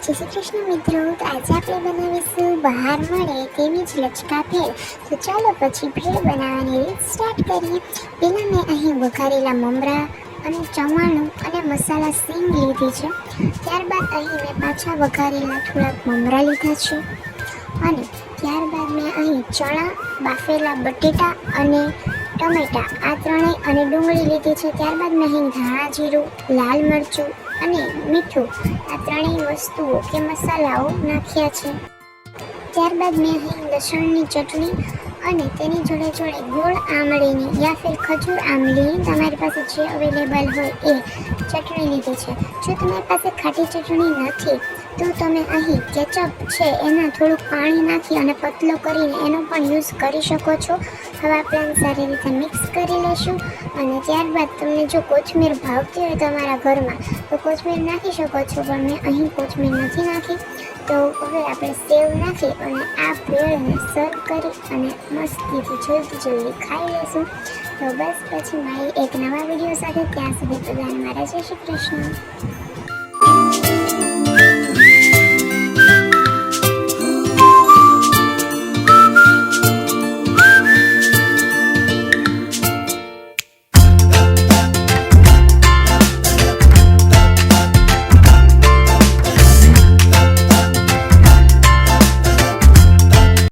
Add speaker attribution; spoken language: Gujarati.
Speaker 1: જય શ્રી કૃષ્ણ મિત્રો. તો આજે આપણે બનાવીશું બહાર મળે તેવી જ લચકા ભેળ. તો ચાલો પછી ભેળ બનાવવાની રીત સ્ટાર્ટ કરીએ. પહેલાં મેં અહીં વઘારેલા મમરા અને ચવાણું અને મસાલા સીંગ લીધી છે. ત્યારબાદ અહીં મેં પાછા વઘારેલા થોડાક મમરા લીધા છે અને ત્યારબાદ મેં અહીં ચણા, બાફેલા બટેટા અને ટમેટા આ ત્રણેય અને ડુંગળી લીધી છે. ત્યારબાદ મેં અહીં ધાણા જીરું, લાલ મરચું અને મીઠું આ ત્રણેય વસ્તુઓ કે મસાલાઓ નાખ્યા છે. ત્યારબાદ મેં અહીં લસણની ચટણી અને તેની જોડે ગોળ આમળીની યા ફિર ખજૂર આમલીની તમારી પાસે જે અવેલેબલ હોય એ ચટણી લીધી છે. જો તમારી પાસે ખાટી ચટણી નથી તો તમે અહીં કેચઅપ છે એના થોડુંક પાણી નાખી અને પતલો કરીને એનો પણ યુઝ કરી શકો છો. હવે આપણે સારી રીતે મિક્સ કરી લઈશું અને ત્યારબાદ તમને જો કોથમીર ભાવતી હોય તમારા ઘરમાં તો કોથમીર નાખી શકો છો, પણ મેં અહીં કોથમીર નથી નાખી. તો હવે આપણે સેવ નાખી અને આ ભેળને સર્વ કરી અને મસ્તીથી જલ્દી ખાઈ લઈશું. તો બસ પછી મારી એક નવા વિડીયો સાથે ત્યાં સુધી બધાને મારા જય શ્રી કૃષ્ણ.